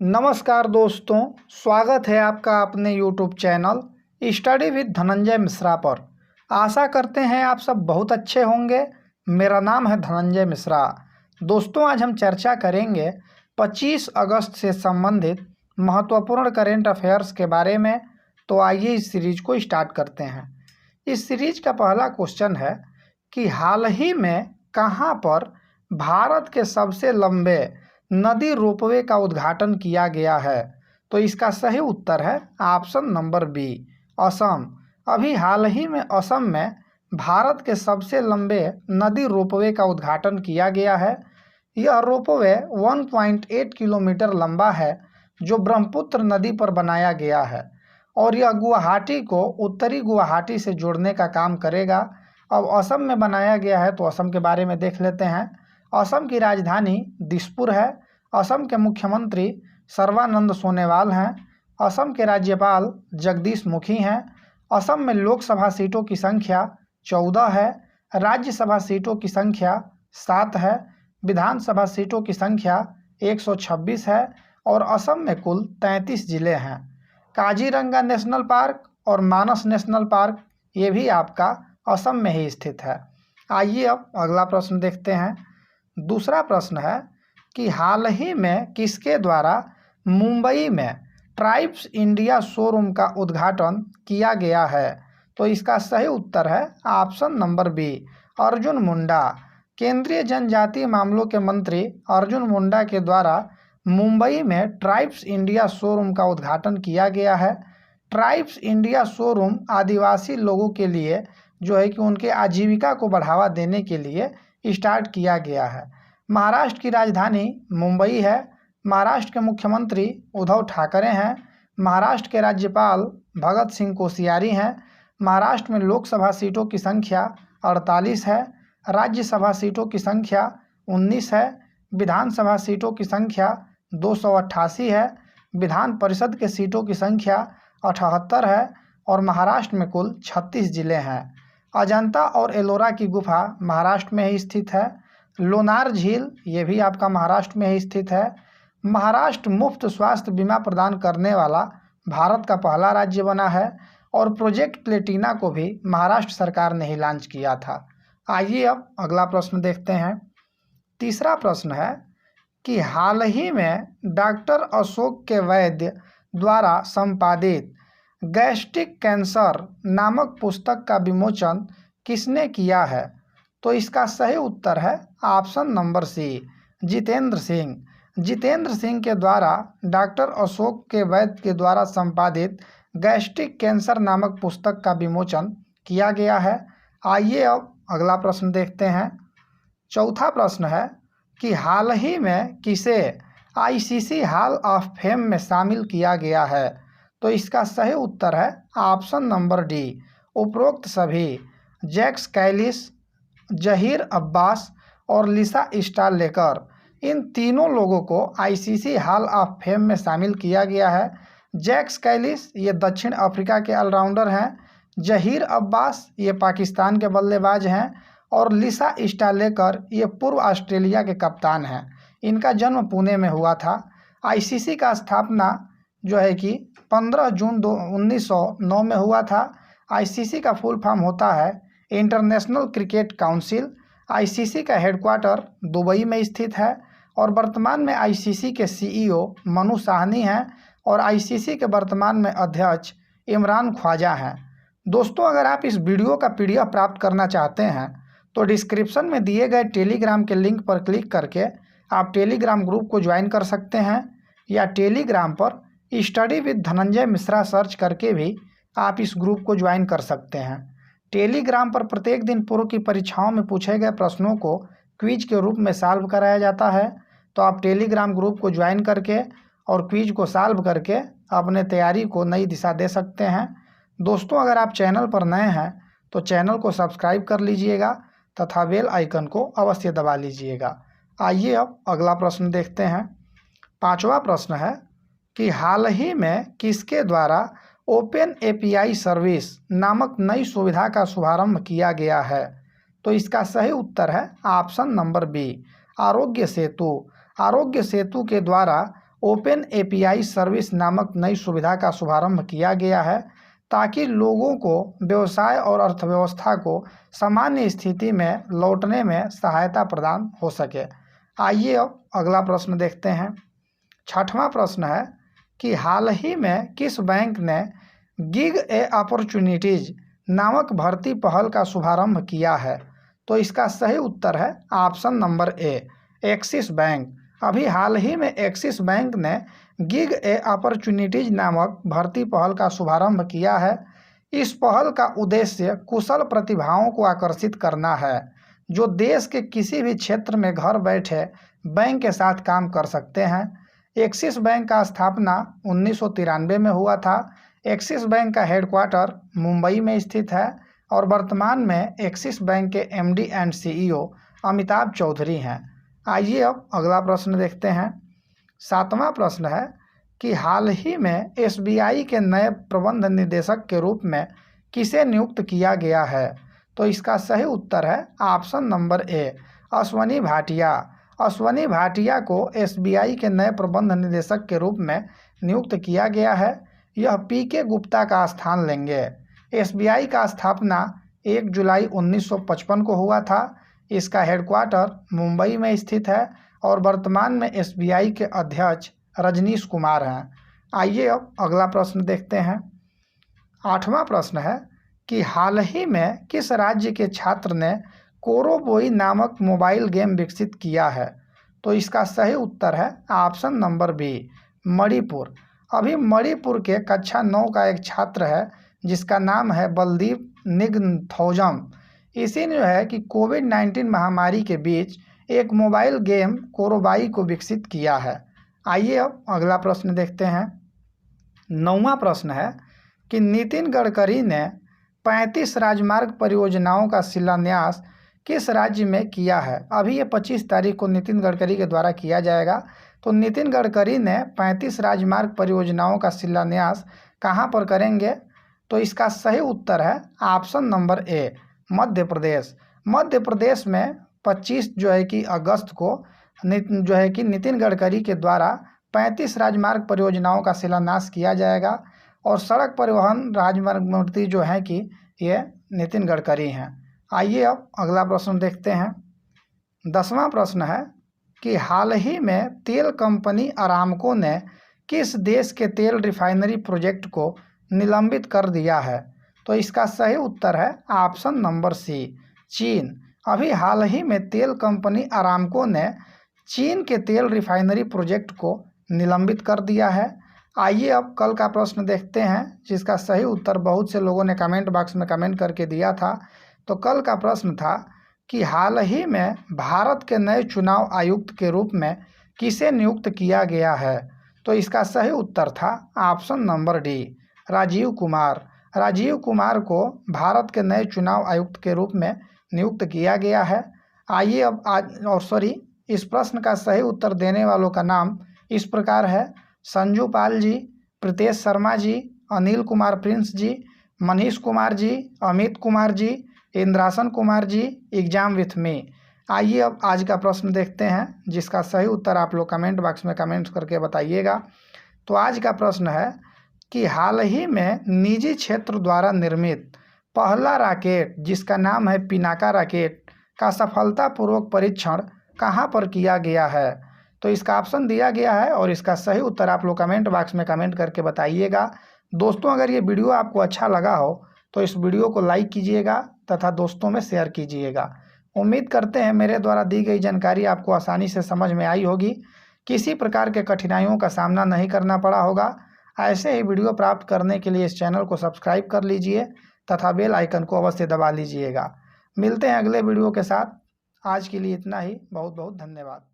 नमस्कार दोस्तों, स्वागत है आपका अपने YouTube channel study with Dhananjay Mishra पर। आशा करते हैं आप सब बहुत अच्छे होंगे। मेरा नाम है धनंजय मिश्रा। दोस्तों, आज हम चर्चा करेंगे 25 अगस्त से संबंधित महत्वपूर्ण करेंट अफेयर्स के बारे में। तो आइए इस सीरीज को स्टार्ट करते हैं। इस सीरीज का पहला क्वेश्चन है कि हाल ही में कहां पर भारत के सबसे लंबे नदी रोपवे का उद्घाटन किया गया है? तो इसका सही उत्तर है ऑप्शन नंबर बी, असम। अभी हाल ही में असम में भारत के सबसे लंबे नदी रोपवे का उद्घाटन किया गया है। यह रोपवे 1.8 किलोमीटर लंबा है, जो ब्रह्मपुत्र नदी पर बनाया गया है और यह गुवाहाटी को उत्तरी गुवाहाटी से जोड़ने का काम करेगा। अब असम में बनाया गया है तो असम के बारे में देख लेते हैं। असम की राजधानी दिसपुर है। असम के मुख्यमंत्री सर्बानंद सोनोवाल हैं। असम के राज्यपाल जगदीश मुखी हैं। असम में लोकसभा सीटों की संख्या 14 है। राज्यसभा सीटों की संख्या 7 है। विधानसभा सीटों की संख्या 126 है और असम में कुल 33 जिले हैं। काजीरंगा नेशनल पार्क और मानस नेशनल पार्क ये भी आपका असम में ही स्थित है। आइए अब अगला प्रश्न देखते हैं। दूसरा प्रश्न है कि हाल ही में किसके द्वारा मुंबई में ट्राइब्स इंडिया शोरूम का उद्घाटन किया गया है? तो इसका सही उत्तर है option number B, Arjun Munda. केंद्रीय जनजातीय मामलों के मंत्री अर्जुन मुंडा के द्वारा मुंबई में ट्राइब्स इंडिया शोरूम का उद्घाटन किया गया है। ट्राइब्स इंडिया शोरूम आदिवासी लोगों के लिए जो है कि उनके आजीविका को बढ़ावा देने के लिए स्टार्ट किया गया है। महाराष्ट्र की राजधानी मुंबई है। महाराष्ट्र के मुख्यमंत्री उद्धव ठाकरे हैं। महाराष्ट्र के राज्यपाल भगत सिंह कोश्यारी हैं। महाराष्ट्र में लोकसभा सीटों की संख्या 48 है। राज्यसभा सीटों की संख्या 19 है। विधानसभा सीटों की संख्या 288 है। विधान परिषद के सीटों की संख्या 78 है और महाराष्ट्र में कुल 36 जिले हैं। अजंता और एलोरा की गुफा महाराष्ट्र में ही स्थित है। लोनार झील ये भी आपका महाराष्ट्र में ही स्थित है। महाराष्ट्र मुफ्त स्वास्थ्य बीमा प्रदान करने वाला भारत का पहला राज्य बना है और प्रोजेक्ट प्लेटिना को भी महाराष्ट्र सरकार ने ही लॉन्च किया था। आइए अब अगला प्रश्न देखते हैं। तीसरा प्रश्न है कि हाल ही में डॉक्टर अशोक के वैद्य द्वारा संपादित गैस्ट्रिक कैंसर नामक पुस्तक का विमोचन किसने किया है? तो इसका सही उत्तर है option number C, Jitendra Singh. Jitendra Singh के द्वारा डॉक्टर अशोक के वैद्य के द्वारा संपादित गैस्ट्रिक कैंसर नामक पुस्तक का विमोचन किया गया है। आइए अब अगला प्रश्न देखते हैं। चौथा प्रश्न है कि हाल ही में किसे आईसीसी हॉल ऑफ फेम में शामिल किया गया है? तो इसका सही उत्तर है ऑप्शन नंबर डी, उपरोक्त सभी। जैक्स कैलिस, जहीर अब्बास और लिसा स्टारलेकर, इन तीनों लोगों को आईसीसी हॉल ऑफ फेम में शामिल किया गया है। जैक्स कैलिस ये दक्षिण अफ्रीका के ऑलराउंडर हैं। जहीर अब्बास ये पाकिस्तान के बल्लेबाज हैं और लिसा स्टारलेकर ये पूर्व ऑस्ट्रेलिया के कप्तान हैं। इनका जन्म पुणे में हुआ था। आईसीसी का स्थापना जो है कि 15 जून 1909 में हुआ था। आईसीसी का फुल फॉर्म होता है इंटरनेशनल क्रिकेट काउंसिल। आईसीसी का हेडक्वार्टर दुबई में स्थित है और वर्तमान में आईसीसी के सीईओ मनु साहनी हैं और आईसीसी के वर्तमान में अध्यक्ष इमरान ख्वाजा हैं। दोस्तों, अगर आप इस वीडियो का पीडीएफ प्राप्त करना चाहते हैं तो डिस्क्रिप्शन में दिए गए टेलीग्राम के लिंक पर क्लिक करके आप टेलीग्राम ग्रुप को ज्वाइन कर सकते हैं या टेलीग्राम पर study with Dhananjay Mishra search करके भी आप इस ग्रुप को ज्वाइन कर सकते हैं। टेलीग्राम पर प्रत्येक दिन पूर्व की परीक्षाओं में पूछे गए प्रश्नों को क्विज के रूप में सॉल्व कराया जाता है। तो आप टेलीग्राम ग्रुप को ज्वाइन करके और क्विज को सॉल्व करके अपने तैयारी को नई दिशा दे सकते हैं। दोस्तों, अगर आप चैनल पर नए हैं तो चैनल को सब्सक्राइब कर लीजिएगा तथा बेल आइकन को अवश्य दबा लीजिएगा। आइए अब अगला प्रश्न देखते हैं। पांचवा प्रश्न है कि हाल ही में किसके द्वारा ओपन एपीआई सर्विस नामक नई सुविधा का शुभारंभ किया गया है? तो इसका सही उत्तर है option number B, Aarogya Setu. Aarogya Setu के द्वारा ओपन एपीआई सर्विस नामक नई सुविधा का शुभारंभ किया गया है ताकि लोगों को व्यवसाय और अर्थव्यवस्था को सामान्य स्थिति में लौटने में सहायता प्रदान हो सके। आइए अब अगला प्रश्न देखते हैं। छठवां प्रश्न है कि हाल ही में किस बैंक ने गिग ए अपॉर्चुनिटीज नामक भर्ती पहल का शुभारंभ किया है? तो इसका सही उत्तर है option number A, axis bank. अभी हाल ही में एक्सिस बैंक ने गिग ए अपॉर्चुनिटीज नामक भर्ती पहल का शुभारंभ किया है। इस पहल का उद्देश्य कुशल प्रतिभाओं को आकर्षित करना है जो देश के किसी भी क्षेत्र में घर बैठे बैंक के साथ काम कर सकते हैं। एक्सिस बैंक का स्थापना 1993 में हुआ था। एक्सिस बैंक का हेडक्वार्टर मुंबई में स्थित है और वर्तमान में एक्सिस बैंक के MD and CEO Amitabh Chaudhary हैं। आइए अब अगला प्रश्न देखते हैं। सातवां प्रश्न है कि हाल ही में एसबीआई के नए प्रबंध निदेशक के रूप में किसे नियुक्त किया गया है? तो इसका सही उत्तर है option number A, Ashwani Bhatia. Ashwani Bhatia को एसबीआई के नए प्रबंध निदेशक के रूप में नियुक्त किया गया है। यह पीके गुप्ता का स्थान लेंगे। एसबीआई का स्थापना 1 जुलाई 1955 को हुआ था। इसका हेडक्वार्टर मुंबई में स्थित है और वर्तमान में एसबीआई के अध्यक्ष रजनीश कुमार हैं। आइए अब अगला प्रश्न देखते हैं। आठवां प्रश्न है कि हाल ही में किस राज्य के छात्र ने कोरोबोई नामक मोबाइल गेम विकसित किया है? तो इसका सही उत्तर है ऑप्शन नंबर बी, मणिपुर। अभी मणिपुर के कक्षा 9 का एक छात्र है जिसका नाम है बलदीप निगथौजम। इसी ने जो है कि कोविड-19 महामारी के बीच एक मोबाइल गेम कोरोबाई को विकसित किया है। आइए अब अगला प्रश्न देखते हैं। 9वां प्रश्न है कि नितिन गडकरी ने 35 राजमार्ग परियोजनाओं का शिलान्यास किस राज्य में किया है? अभी ये 25 तारीख को नितिन गडकरी के द्वारा किया जाएगा। तो नितिन गडकरी ने 35 राजमार्ग परियोजनाओं का शिलान्यास कहाँ पर करेंगे? तो इसका सही उत्तर है option number A, Madhya Pradesh. Madhya Pradesh में 25 जो है कि अगस्त को नितिन गडकरी के द्वारा 35 राजमार्ग परियोजनाओं का शिलान्यास किया जाएगा और सड़क परिवहन राजमार्ग मंत्री जो है कि ये नितिन गडकरी हैं। आइए अब अगला प्रश्न देखते हैं। 10वां प्रश्न है कि हाल ही में तेल कंपनी अरामको ने किस देश के तेल रिफाइनरी प्रोजेक्ट को निलंबित कर दिया है? तो इसका सही उत्तर है ऑप्शन नंबर सी, चीन। अभी हाल ही में तेल कंपनी अरामको ने चीन के तेल रिफाइनरी प्रोजेक्ट को निलंबित कर दिया है। आइए अब कल का प्रश्न देखते हैं जिसका सही उत्तर बहुत से लोगों ने कमेंट बॉक्स में कमेंट करके दिया था। तो कल का प्रश्न था कि हाल ही में भारत के नए चुनाव आयुक्त के रूप में किसे नियुक्त किया गया है? तो इसका सही उत्तर था option number D, Rajiv Kumar. Rajiv Kumar को भारत के नए चुनाव आयुक्त के रूप में नियुक्त किया गया है। आइए अब इस प्रश्न का सही उत्तर देने वालों का नाम इस प्रकार है: Sanju Pal ji, Pritesh Sharma ji, Anil Kumar Prince ji, Manish Kumar ji, Amit Kumar ji, Indrasan Kumar ji, exam with me. आइए अब आज का प्रश्न देखते हैं जिसका सही उत्तर आप लोग कमेंट बॉक्स में कमेंट करके बताइएगा। तो आज का प्रश्न है कि हाल ही में निजी क्षेत्र द्वारा निर्मित पहला रॉकेट जिसका नाम है पिनाका रॉकेट का सफलतापूर्वक परीक्षण कहाँ पर किया गया है? तो इसका ऑप्शन दिया गया है और इसका सही उत्तर आप लोग कमेंट बॉक्स में कमेंट करके बताइएगा। दोस्तों, अगर ये वीडियो आपको अच्छा लगा हो तो इस वीडियो को लाइक कीजिएगा तथा दोस्तों में शेयर कीजिएगा। उम्मीद करते हैं मेरे द्वारा दी गई जानकारी आपको आसानी से समझ में आई होगी, किसी प्रकार के कठिनाइयों का सामना नहीं करना पड़ा होगा। ऐसे ही वीडियो प्राप्त करने के लिए इस चैनल को सब्सक्राइब कर लीजिए तथा बेल आइकन को अवश्य दबा लीजिएगा। मिलते हैं अगले वीडियो के साथ। आज के लिए इतना ही। बहुत बहुत धन्यवाद।